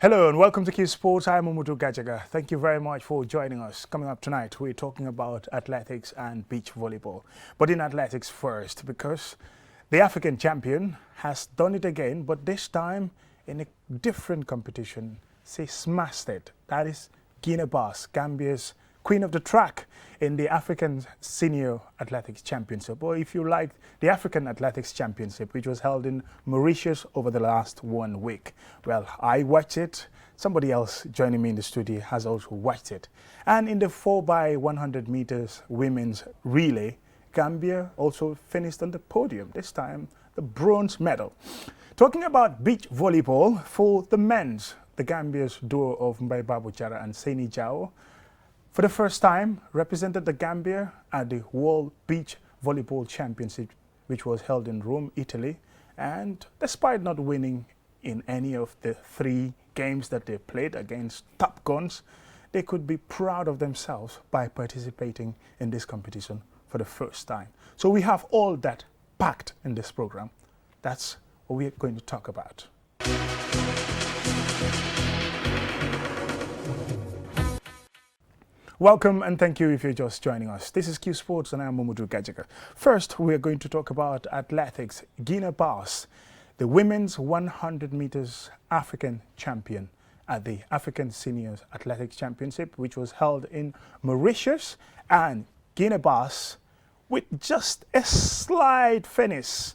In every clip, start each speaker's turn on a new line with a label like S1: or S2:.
S1: Hello and welcome to Qsports. I'm Umudu Gajaga. Thank you very much for joining us. Coming up tonight, we're talking about athletics and beach volleyball. But in athletics first, because the African champion has done it again, but this time in a different competition. She smashed it. That is Guinea-Bissau, Gambia's queen of the track in the African Senior Athletics Championship, or if you like, the African Athletics Championship, which was held in Mauritius over the last 1 week. Well, I watched it. Somebody else joining me in the studio has also watched it. And in the 4x100 meters women's relay, Gambia also finished on the podium, this time the bronze medal. Talking about beach volleyball for the men's, the Gambia's duo of Mbai Babuchara and Seni Jao, for the first time, represented the Gambia at the World Beach Volleyball Championship, which was held in Rome, Italy. And despite not winning in any of the 3 games that they played against top guns, they could be proud of themselves by participating in this competition for the first time. So we have all that packed in this program. That's what we're going to talk about. Welcome and thank you if you're just joining us. This is Qsports and I'm Umudu Gajaga. First, we're going to talk about athletics. Guinea-Bissau, the women's 100 meters African champion at the African Seniors Athletics Championship, which was held in Mauritius. And Guinea-Bissau, with just a slight finish,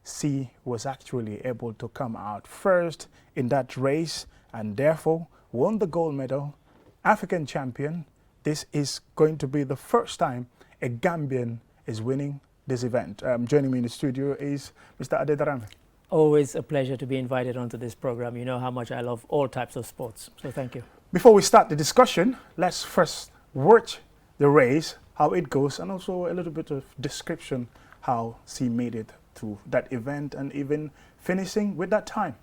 S1: she was actually able to come out first in that race and therefore won the gold medal. African champion. This is going to be the first time a Gambian is winning this event. Joining me in the studio is Mr. Adedarame.
S2: Always a pleasure to be invited onto this program. You know how much I love all types of sports, so thank you.
S1: Before we start the discussion, let's first watch the race, how it goes, and also a little bit of description how she made it to that event and even finishing with that time.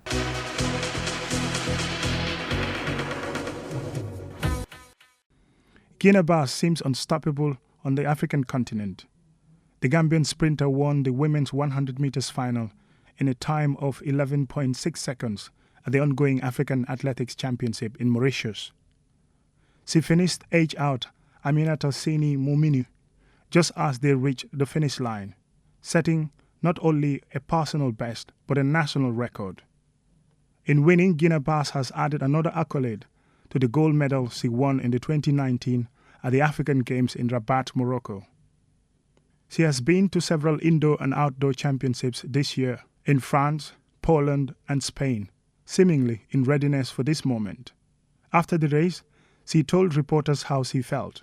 S1: Guinea-Bissau seems unstoppable on the African continent. The Gambian sprinter won the women's 100 meters final in a time of 11.6 seconds at the ongoing African Athletics Championship in Mauritius. She finished edge out Aminata Seni Mominu just as they reached the finish line, setting not only a personal best but a national record. In winning, Guinea-Bissau has added another accolade to the gold medal she won in the 2019 at the African Games in Rabat, Morocco. She has been to several indoor and outdoor championships this year in France, Poland and Spain, seemingly in readiness for this moment. After the race, she told reporters how she felt.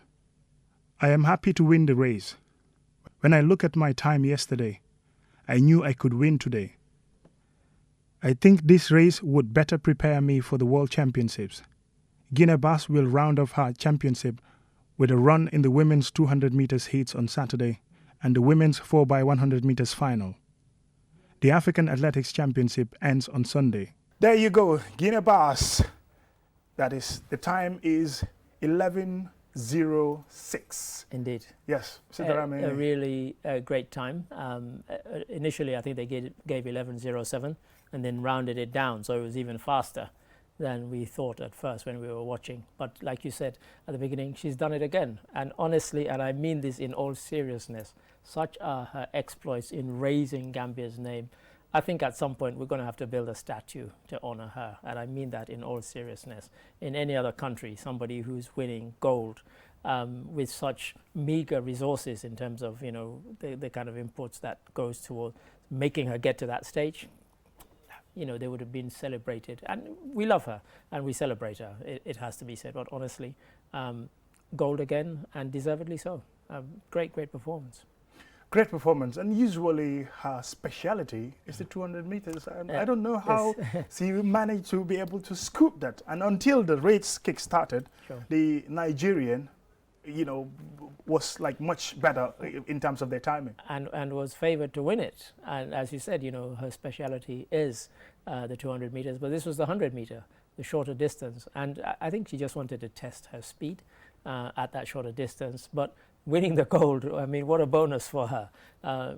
S1: "I am happy to win the race. When I look at my time yesterday, I knew I could win today. I think this race would better prepare me for the World Championships. Guinea-Bissau will round off her championship with a run in the women's 200 meters heats on Saturday and the women's 4x100 meters final. The African Athletics Championship ends on Sunday." There you go, Guinea-Bissau. That is, the time is 11:06.
S2: Indeed.
S1: Yes,
S2: a really great time. Initially, I think they gave 11:07 and then rounded it down, so it was even faster than we thought at first when we were watching. But like you said at the beginning, she's done it again. And honestly, and I mean this in all seriousness, such are her exploits in raising Gambia's name. I think at some point we're going to have to build a statue to honor her. And I mean that in all seriousness. In any other country, somebody who's winning gold with such meager resources in terms of, you know, the kind of inputs that goes towards making her get to that stage, you know, they would have been celebrated. And we love her and we celebrate her, it has to be said. But honestly, gold again, and deservedly so. Great performance.
S1: Great performance. And usually her speciality is the 200 meters. And I don't know how she managed to be able to scoop that. And until the race kick-started, the Nigerian, you know, was like much better in terms of their timing.
S2: And was favored to win it. And as you said, you know, her speciality is the 200 meters, but this was the 100 meter, the shorter distance. And I think she just wanted to test her speed at that shorter distance. But winning the gold, I mean, what a bonus for her.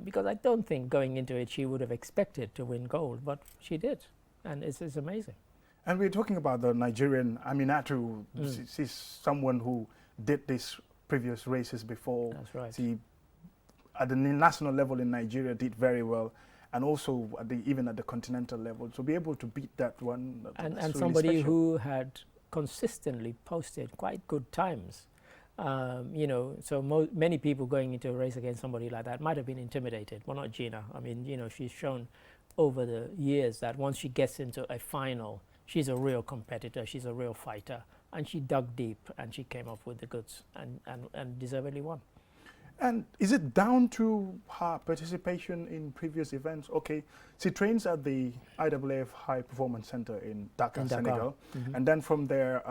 S2: Because I don't think going into it she would have expected to win gold, but she did. And it's amazing.
S1: And we're talking about the Nigerian Aminatu. She's someone who did these previous races before.
S2: That's right.
S1: She, at the national level in Nigeria, did very well, and also at even at the continental level. To be able to beat that one,
S2: and
S1: really
S2: somebody
S1: special.
S2: who had consistently posted quite good times. You know, so many people going into a race against somebody like that might have been intimidated. Well, not Gina. I mean, you know, she's shown over the years that once she gets into a final, she's a real competitor, she's a real fighter, and she dug deep and she came up with the goods and deservedly won.
S1: And is it down to her participation in previous events? Okay, she trains at the IAAF High Performance Center in Dakar, Senegal. And then from there,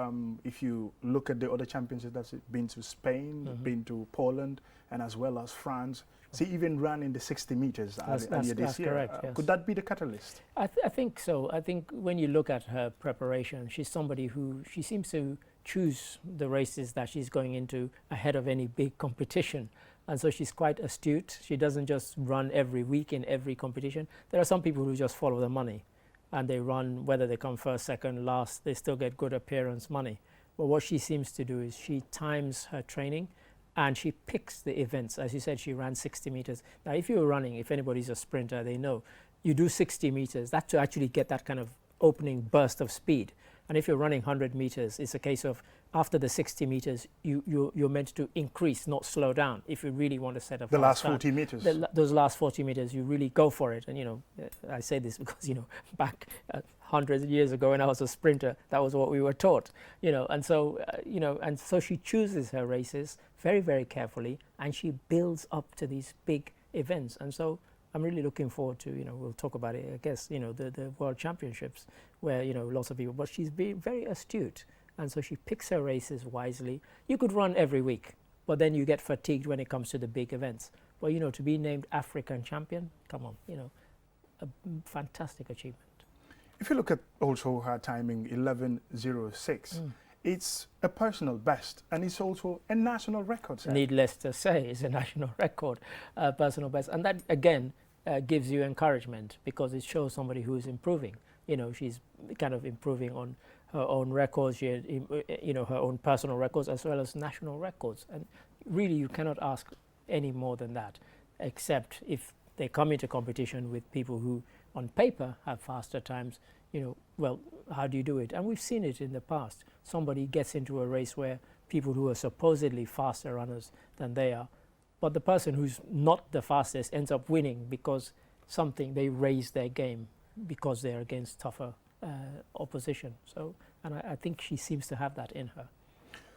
S1: if you look at the other championships, that's been to Spain, been to Poland, and as well as France. She even ran in the 60 meters earlier this year.
S2: Correct, yes.
S1: Could that be the catalyst?
S2: I think so. I think when you look at her preparation, she's somebody who, she seems to choose the races that she's going into ahead of any big competition. And so she's quite astute. She doesn't just run every week in every competition. There are some people who just follow the money and they run, whether they come first, second, last, they still get good appearance money. But what she seems to do is she times her training and she picks the events. As you said, she ran 60 meters. Now, if you're running, if anybody's a sprinter, they know you do 60 meters, that's to actually get that kind of opening burst of speed. And if you're running 100 meters, it's a case of after the 60 meters, you're meant to increase, not slow down. If you really want to set up
S1: the last 40 meters,
S2: those last 40 meters, you really go for it. And you know, I say this because back hundreds of years ago when I was a sprinter, that was what we were taught. And so and so she chooses her races very, very carefully, and she builds up to these big events. And so I'm really looking forward to, we'll talk about it, I guess, the World Championships where, lots of people, but she's being very astute. And so she picks her races wisely. You could run every week, but then you get fatigued when it comes to the big events. But, to be named African champion, come on, a fantastic achievement.
S1: If you look at also her timing, 11:06, it's a personal best, and it's also a national record.
S2: Needless to say, it's a national record, personal best. And that, again, gives you encouragement because it shows somebody who is improving. She's kind of improving on her own records, her own personal records as well as national records. And really, you cannot ask any more than that, except if they come into competition with people who, on paper, have faster times. Well, how do you do it? And we've seen it in the past. Somebody gets into a race where people who are supposedly faster runners than they are, but the person who's not the fastest ends up winning because they raise their game because they're against tougher opposition. So, and I think she seems to have that in her.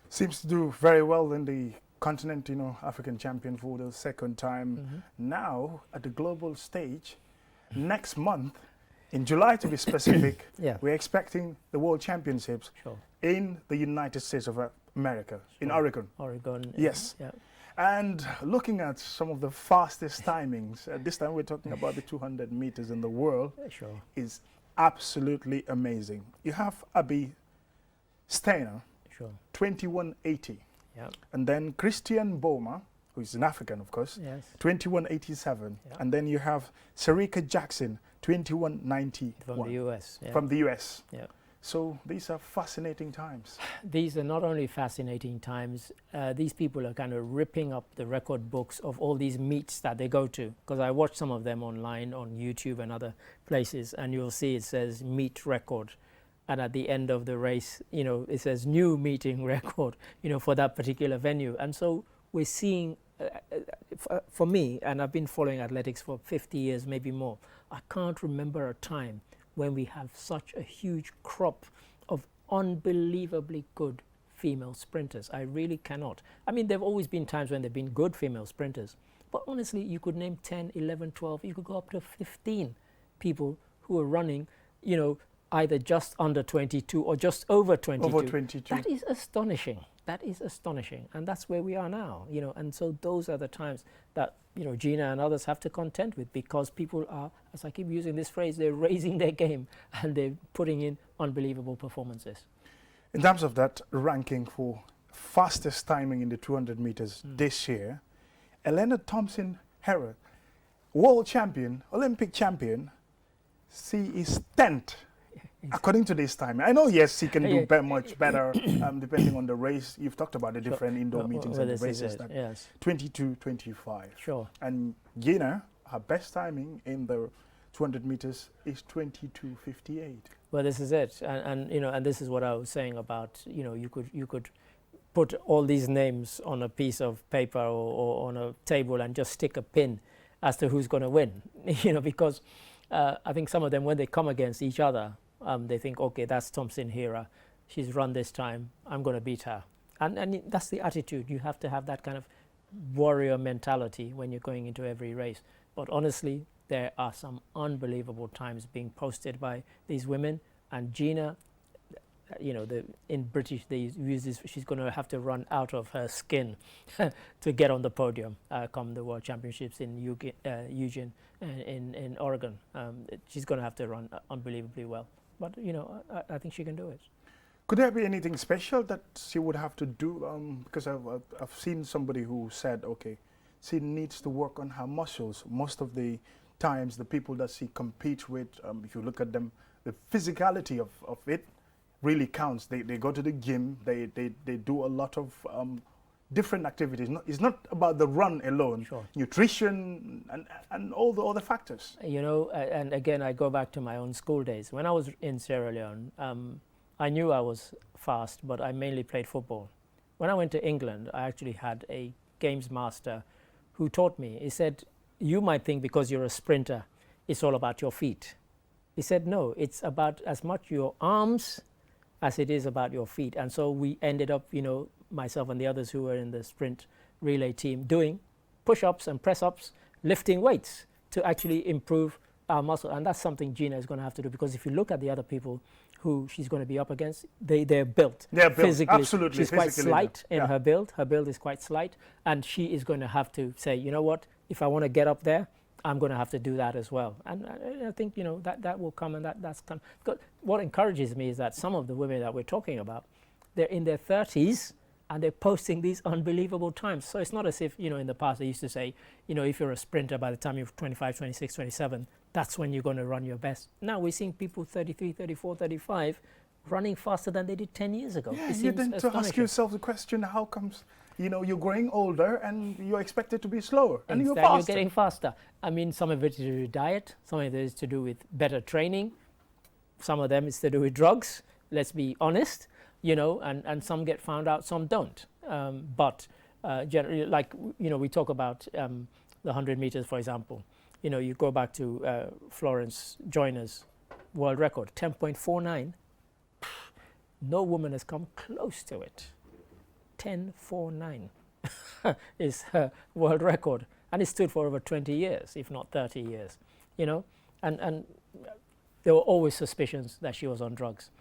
S1: Seems to do very well in the continent, African champion for the second time. Now, at the global stage, next month, in July to be specific, we're expecting the World Championships in the United States of America, in Oregon.
S2: Oregon.
S1: Yes.
S2: Yeah.
S1: And looking at some of the fastest timings, this time we're talking about the 200 meters in the world, is absolutely amazing. You have Abby Steiner, 21:80.
S2: Yeah.
S1: And then Christian Boma, who is an African, of course, 21:87. Yeah. And then you have Sarika Jackson, 21:91.
S2: From the US. Yeah.
S1: From the US.
S2: Yeah.
S1: So these are fascinating times.
S2: These are not only fascinating times, these people are kind of ripping up the record books of all these meets that they go to. Because I watch some of them online on YouTube and other places, and you'll see it says meet record. And at the end of the race, it says new meeting record, for that particular venue. And so we're seeing, for me, and I've been following athletics for 50 years, maybe more, I can't remember a time when we have such a huge crop of unbelievably good female sprinters. I really cannot. I mean, there have always been times when there have been good female sprinters, but honestly, you could name 10, 11, 12, you could go up to 15 people who are running, either just under 22 or just over 22.
S1: Over 22.
S2: That is astonishing. That is astonishing. And that's where we are now, and so those are the times that, Gina and others have to contend with, because people are, as I keep using this phrase, they're raising their game and they're putting in unbelievable performances.
S1: In terms of that ranking for fastest timing in the 200 meters this year, Elena Thompson-Herah, world champion, Olympic champion, she is 10th according to this time, I know, yes, he can do much better depending on the race. You've talked about the different indoor meetings and the races. That
S2: yes.
S1: 22:25.
S2: Sure.
S1: And Gina, her best timing in the 200 meters is 22:58.
S2: Well, this is it, and you know, and this is what I was saying about, you know, you could put all these names on a piece of paper or on a table and just stick a pin as to who's going to win, you know, because I think some of them, when they come against each other, they think, okay, that's Thompson Hera, she's run this time, I'm going to beat her, and that's the attitude. You have to have that kind of warrior mentality when you're going into every race. But honestly, there are some unbelievable times being posted by these women, and Gina, you know, in British they use this, she's going to have to run out of her skin to get on the podium come the World Championships in Eugene in Oregon. She's going to have to run unbelievably well, but you know, I think she can do it.
S1: Could there be anything special that she would have to do? Because I've seen somebody who said, okay, she needs to work on her muscles. Most of the times, the people that she competes with, if you look at them, the physicality of it really counts. They go to the gym, they do a lot of different activities. It's not about the run alone.
S2: Sure.
S1: Nutrition and all the other factors.
S2: You know, and again, I go back to my own school days. When I was in Sierra Leone, I knew I was fast, but I mainly played football. When I went to England, I actually had a games master who taught me. He said, you might think because you're a sprinter, it's all about your feet. He said, no, it's about as much your arms as it is about your feet. And so we ended up, you know, myself and the others who were in the sprint relay team doing push-ups and press-ups, lifting weights to actually improve our muscle. And that's something Gina is going to have to do, because if you look at the other people who she's going to be up against, they're built.
S1: They're built,
S2: physically.
S1: absolutely.
S2: She's quite slight in
S1: yeah.
S2: her build. Her build is quite slight. And she is going to have to say, you know what, if I want to get up there, I'm going to have to do that as well. And I think, you know, that will come, and that's come. What encourages me is that some of the women that we're talking about, they're in their 30s and they're posting these unbelievable times. So it's not as if, you know, in the past they used to say, you know, if you're a sprinter by the time you're 25, 26, 27, that's when you're going to run your best. Now we're seeing people 33, 34, 35 running faster than they did 10 years ago.
S1: Yeah, you then to ask yourself the question, how comes, you know, you're growing older and you're expected to be slower, and you're faster.
S2: You're getting faster. I mean, some of it is to do with diet, some of it is to do with better training, some of them is to do with drugs, let's be honest, you know, and some get found out, some don't. But generally, like, you know, we talk about the 100 meters, for example. You know, you go back to Florence Joyner's world record, 10.49. No woman has come close to it. 10.49 is her world record, and it stood for over 20 years, if not 30 years, you know, and there were always suspicions that she was on drugs.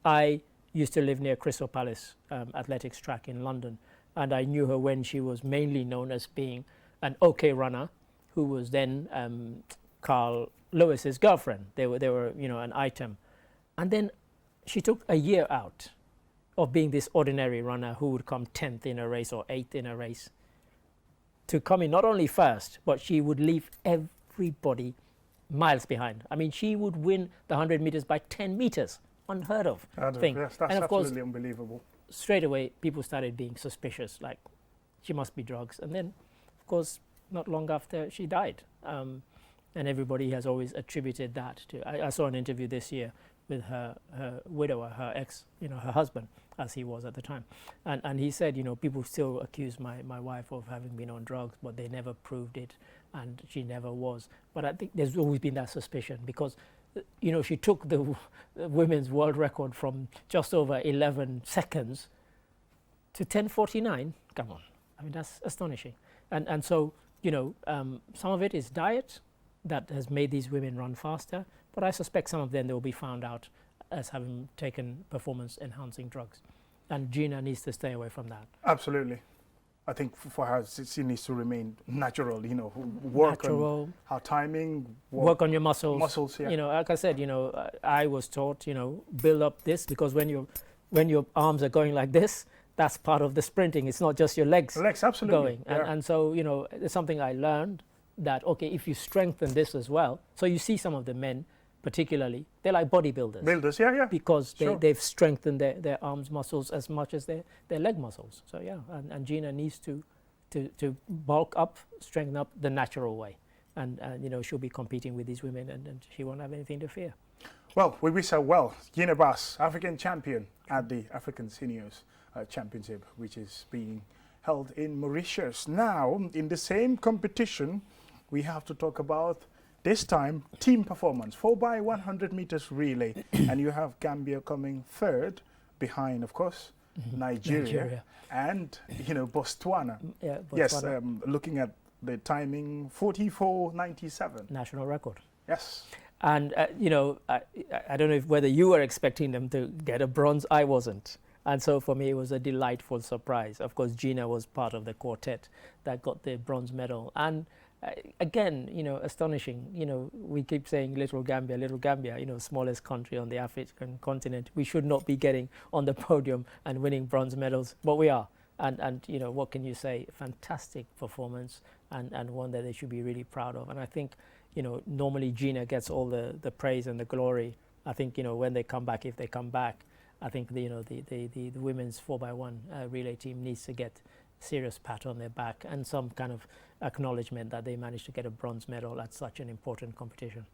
S2: I used to live near Crystal Palace athletics track in London, and I knew her when she was mainly known as being an okay runner, who was then Carl Lewis's girlfriend. They were, you know, an item, and then she took a year out of being this ordinary runner who would come 10th in a race or 8th in a race to come in not only first, but she would leave everybody miles behind. I mean, she would win the 100 meters by 10 meters. Unheard of thing.
S1: Yes, that's
S2: and of course,
S1: absolutely unbelievable.
S2: Straight away, people started being suspicious, like, she must be drugs. And then, of course, not long after, she died. And everybody has always attributed that to... I saw an interview this year with her widower, her ex, you know, her husband, as he was at the time. And he said, you know, people still accuse my wife of having been on drugs, but they never proved it, and she never was. But I think there's always been that suspicion, because, you know, she took the women's world record from just over 11 seconds to 10.49. Come on. I mean, that's astonishing. And so, you know, some of it is diet that has made these women run faster, but I suspect some of them, they will be found out as having taken performance-enhancing drugs. And Gina needs to stay away from that.
S1: Absolutely. I think for her, she needs to remain natural, you know, work on her timing.
S2: Work on your muscles.
S1: Muscles, yeah.
S2: You know, like I said, you know, I was taught, you know, build up this, because when your arms are going like this, that's part of the sprinting. It's not just your legs
S1: absolutely
S2: going.
S1: Yeah.
S2: And so, you know, it's something I learned, that, okay, if you strengthen this as well, so you see some of the men particularly, they're like bodybuilders.
S1: Builders, yeah.
S2: Because
S1: Sure.
S2: they've strengthened their arms muscles as much as their leg muscles. So yeah, and Gina needs to bulk up, strengthen up the natural way. And you know, she'll be competing with these women, and she won't have anything to fear.
S1: Well, we wish her well. Gina Bass, African champion at the African Seniors Championship, which is being held in Mauritius. Now, in the same competition, we have to talk about, this time, team performance, 4x100 meters relay. And you have Gambia coming third, behind, of course, Nigeria, and, you know, Botswana.
S2: Yeah, Botswana.
S1: Yes, looking at the timing, 44.97.
S2: National record.
S1: Yes.
S2: And, you know, I don't know whether you were expecting them to get a bronze. I wasn't. And so for me, it was a delightful surprise. Of course, Gina was part of the quartet that got the bronze medal. And again, you know, astonishing. You know, we keep saying little Gambia, you know, smallest country on the African continent. We should not be getting on the podium and winning bronze medals, but we are. And you know, what can you say? Fantastic performance, and one that they should be really proud of. And I think, you know, normally Gina gets all the praise and the glory. I think, you know, when they come back, if they come back, I think the women's 4x1 relay team needs to get serious pat on their back and some kind of acknowledgement that they managed to get a bronze medal at such an important competition.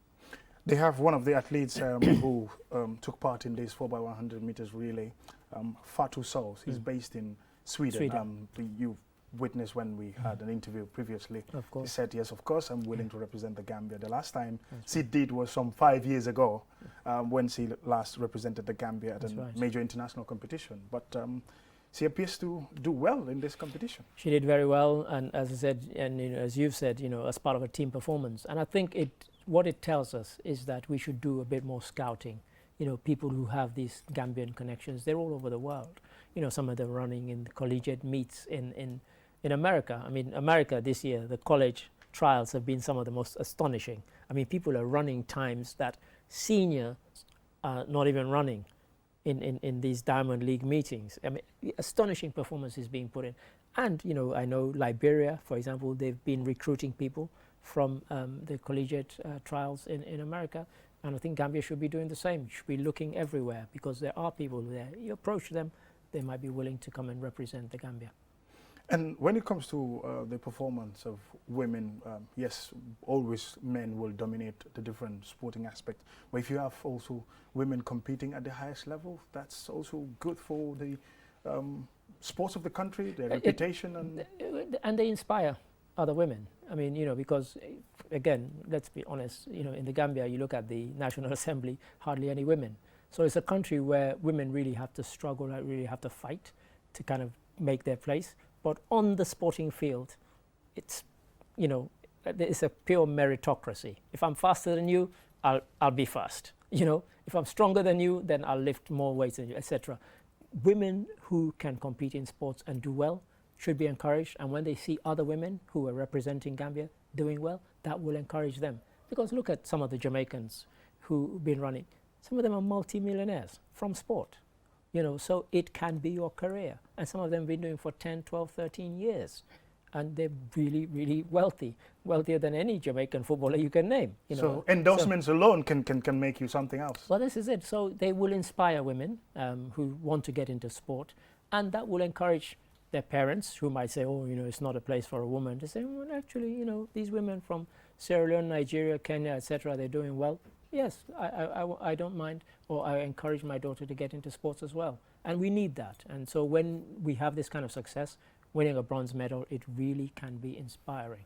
S1: They have one of the athletes who took part in this 4x100 meters relay, Fatu Souls. He's based in Sweden. You witnessed when we had an interview previously.
S2: Of course.
S1: He said, yes, of course, I'm willing to represent the Gambia. The last time she did was some 5 years ago, when she last represented the Gambia at a major international competition. But she appears to do well in this competition.
S2: She did very well, and as I said, and you know, as you've said, you know, as part of a team performance. And I think what it tells us is that we should do a bit more scouting. You know, people who have these Gambian connections, they're all over the world. You know, some of them running in collegiate meets in America. I mean, America this year, the college trials have been some of the most astonishing. I mean, people are running times that seniors are not even running in these Diamond League meetings. I mean, astonishing performances being put in. And, you know, I know Liberia, for example, they've been recruiting people from the collegiate trials in America. And I think Gambia should be doing the same. You should be looking everywhere, because there are people there. You approach them, they might be willing to come and represent the Gambia.
S1: And when it comes to the performance of women, yes, always men will dominate the different sporting aspects. But if you have also women competing at the highest level, that's also good for the sports of the country, their reputation.
S2: And they inspire other women. I mean, you know, because, again, let's be honest, you know, in the Gambia, you look at the National Assembly, hardly any women. So it's a country where women really have to struggle, really have to fight to kind of make their place. But on the sporting field, it's, you know, it's a pure meritocracy. If I'm faster than you, I'll be first. You know, if I'm stronger than you, then I'll lift more weights than you, etc. Women who can compete in sports and do well should be encouraged. And when they see other women who are representing Gambia doing well, that will encourage them. Because look at some of the Jamaicans who've been running. Some of them are multi-millionaires from sport. You know, so it can be your career. And some of them have been doing for 10, 12, 13 years. And they're really, really wealthy, wealthier than any Jamaican footballer you can name. You know?
S1: So endorsements alone can make you something else.
S2: Well, this is it. So they will inspire women who want to get into sport, and that will encourage their parents who might say, oh, you know, it's not a place for a woman. They say, well, actually, you know, these women from Sierra Leone, Nigeria, Kenya, etc., they're doing well. Yes, I don't mind, or I encourage my daughter to get into sports as well. And we need that. And so when we have this kind of success, winning a bronze medal, it really can be inspiring.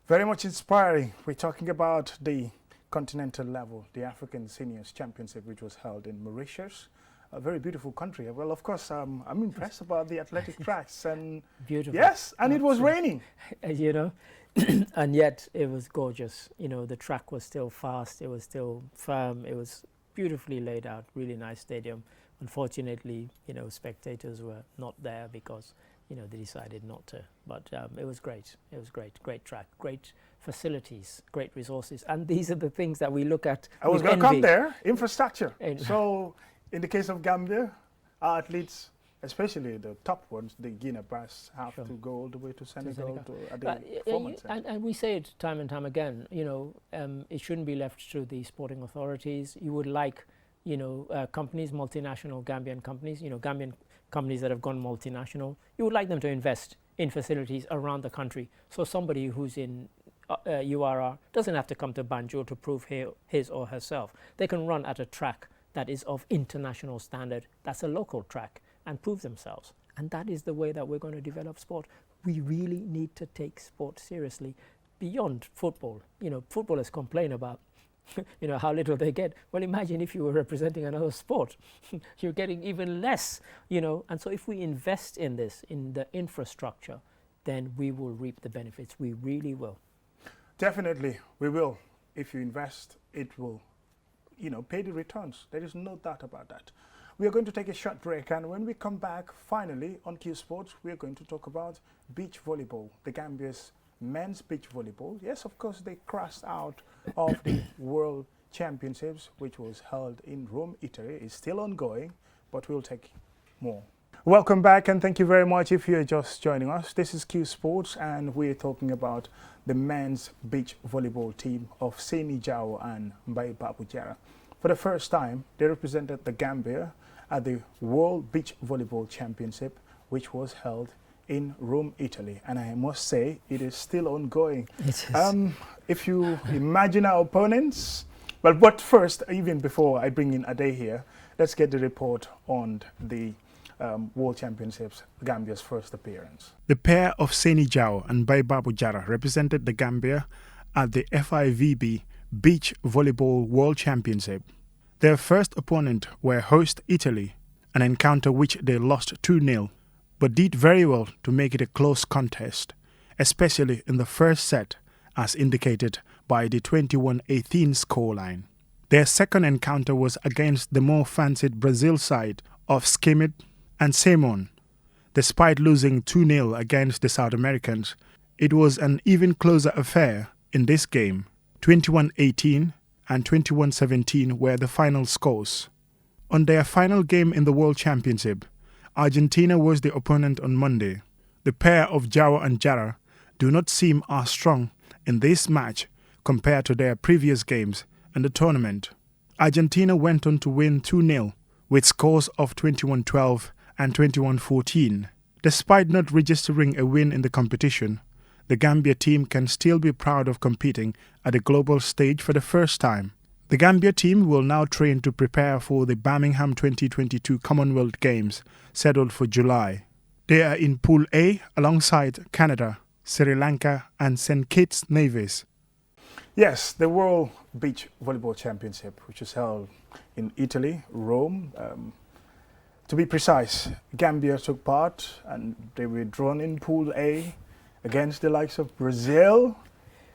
S1: Very much inspiring. We're talking about the continental level, the African Seniors Championship, which was held in Mauritius. A very beautiful country. Well, of course, I'm impressed about the athletic tracks. And
S2: beautiful.
S1: Yes, and it was raining.
S2: You know, and yet it was gorgeous. You know, the track was still fast. It was still firm. It was beautifully laid out. Really nice stadium. Unfortunately, you know, spectators were not there because, you know, they decided not to. But it was great. It was great. Great track. Great facilities. Great resources. And these are the things that we look at.
S1: I was going to come there. Infrastructure. So, in the case of Gambia, our athletes especially the top ones, the Guinea-Bissau, have
S2: Sure.
S1: to go all the way to Senegal at
S2: But,
S1: the performance center.
S2: and we say it time and time again, it shouldn't be left to the sporting authorities. You would like, companies, multinational Gambian companies, Gambian companies that have gone multinational, you would like them to invest in facilities around the country. So somebody who's in URR doesn't have to come to Banjul to prove his or herself. They can run at a track that is of international standard, that's a local track, and prove themselves. And that is the way that we're going to develop sport. We really need to take sport seriously beyond football. Footballers complain about how little they get. Well, imagine if you were representing another sport. You're getting even less, And so if we invest in this, in the infrastructure, then we will reap the benefits. We really will.
S1: Definitely, we will. If you invest, it will, pay the returns. There is no doubt about that. We are going to take a short break, and when we come back, finally, on Qsports, we are going to talk about beach volleyball, the Gambia's men's beach volleyball. Yes, of course, they crashed out of the World Championships, which was held in Rome, Italy. It's still ongoing, but we'll take more. Welcome back, and thank you very much if you're just joining us. This is Qsports, and we're talking about the men's beach volleyball team of Seni Jao and Mbai Babujara. For the first time, they represented the Gambia at the World Beach Volleyball Championship, which was held in Rome, Italy. And I must say, it is still ongoing. If you imagine our opponents, but first, even before I bring in Ade here, let's get the report on the World Championships, Gambia's first appearance. The pair of Seni Jao and Mbai Babujara represented the Gambia at the FIVB Beach Volleyball World Championship. Their first opponent were host Italy, an encounter which they lost 2-0, but did very well to make it a close contest, especially in the first set, as indicated by the 21-18 scoreline. Their second encounter was against the more fancied Brazil side of Schmidt and Simon. Despite losing 2-0 against the South Americans, it was an even closer affair in this game. 21-18 and 21-17 were the final scores. On their final game in the World Championship, Argentina was the opponent on Monday. The pair of Jawa and Jara do not seem as strong in this match compared to their previous games in the tournament. Argentina went on to win 2-0 with scores of 21-12 and 21-14. Despite not registering a win in the competition, the Gambia team can still be proud of competing at the global stage for the first time. The Gambia team will now train to prepare for the Birmingham 2022 Commonwealth Games scheduled for July. They are in Pool A alongside Canada, Sri Lanka and St. Kitts Nevis. Yes, the World Beach Volleyball Championship, which is held in Italy, Rome. To be precise, Gambia took part and they were drawn in Pool A against the likes of Brazil,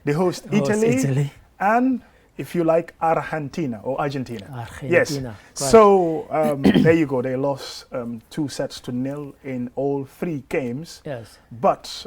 S1: the host Italy, and, if you like, Argentina. Yes. Right. So there you go. They lost 2-0 in all 3 games.
S2: Yes.
S1: But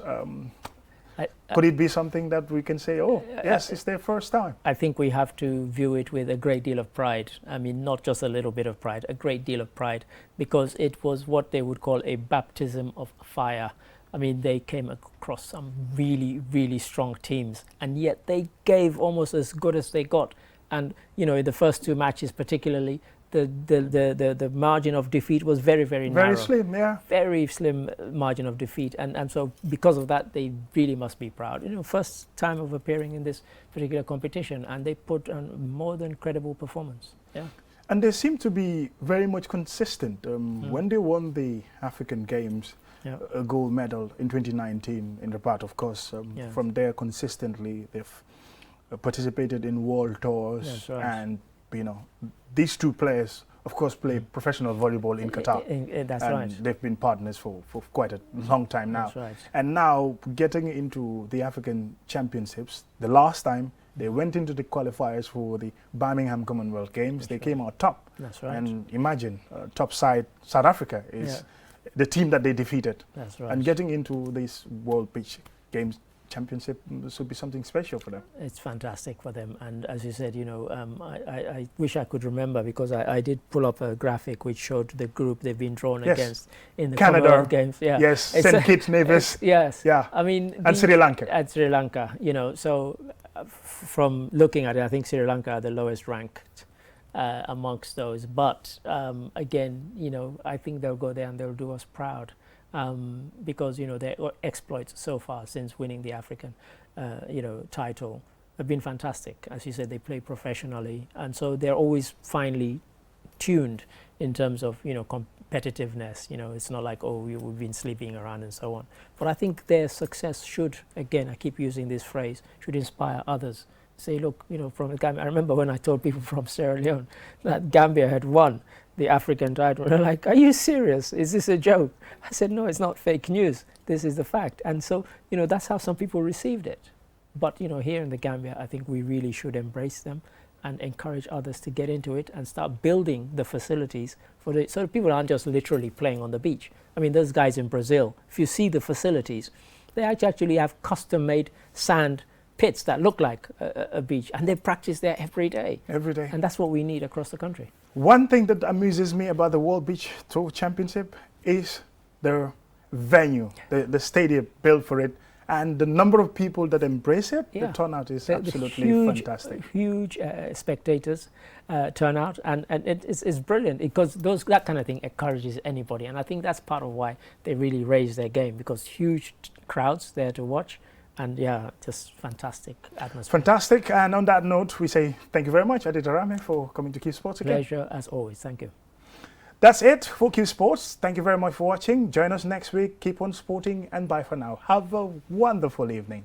S1: could it be something that we can say, yes, it's their first time?
S2: I think we have to view it with a great deal of pride. I mean, not just a little bit of pride, a great deal of pride, because it was what they would call a baptism of fire. I mean, they came across some really, really strong teams, and yet they gave almost as good as they got. And, in the first 2 matches particularly, the margin of defeat was very, very narrow.
S1: Very slim, yeah.
S2: Very slim margin of defeat. And so because of that, they really must be proud. First time of appearing in this particular competition, and they put on more than credible performance. Yeah.
S1: And they seem to be very much consistent. When they won the African Games, a gold medal in 2019 in Rabat, of course. From there, consistently, they've participated in world tours. Right. And, these 2 players, of course, play professional volleyball in Qatar.
S2: That's
S1: and
S2: right.
S1: They've been partners for quite a long time now.
S2: That's right.
S1: And now, getting into the African Championships, the last time they went into the qualifiers for the Birmingham Commonwealth Games, they came out top.
S2: That's right.
S1: And imagine, top side, South Africa is the team that they defeated.
S2: That's right.
S1: And getting into these World Beach Games, championship should be something special for them.
S2: It's fantastic for them, and as you said, I wish I could remember, because I did pull up a graphic which showed the group they've been drawn against in the
S1: Canada
S2: Commonwealth Games. Yeah,
S1: yes, St. Kitts Nevis.
S2: Yes,
S1: yeah.
S2: I mean,
S1: and Sri Lanka.
S2: At Sri Lanka, so from looking at it, I think Sri Lanka are the lowest ranked amongst those. But again, I think they'll go there and they'll do us proud. Because their exploits so far since winning the African title have been fantastic. As you said, they play professionally, and so they're always finely tuned in terms of competitiveness. It's not like, oh, we've been sleeping around and so on. But I think their success should, again, I keep using this phrase, should inspire others. Say, look, from Gambia. I remember when I told people from Sierra Leone that Gambia had won the African title. They're like, are you serious? Is this a joke? I said, no, it's not fake news. This is the fact. And so, that's how some people received it. But, here in the Gambia, I think we really should embrace them and encourage others to get into it and start building the facilities so people aren't just literally playing on the beach. I mean, those guys in Brazil, if you see the facilities, they actually have custom-made sand pits that look like a beach, and they practice there every day.
S1: Every day.
S2: And that's what we need across the country.
S1: One thing that amuses me about the World Beach Tour Championship is the venue, the stadium built for it, and the number of people that embrace it. The turnout is absolutely fantastic.
S2: Huge spectators turnout, and it's brilliant, because that kind of thing encourages anybody, and I think that's part of why they really raise their game, because huge crowds there to watch. And just fantastic atmosphere.
S1: Fantastic. And on that note, we say thank you very much, Adedarame, for coming to Qsports again.
S2: Pleasure as always. Thank you.
S1: That's it for Qsports. Thank you very much for watching. Join us next week. Keep on sporting, and bye for now. Have a wonderful evening.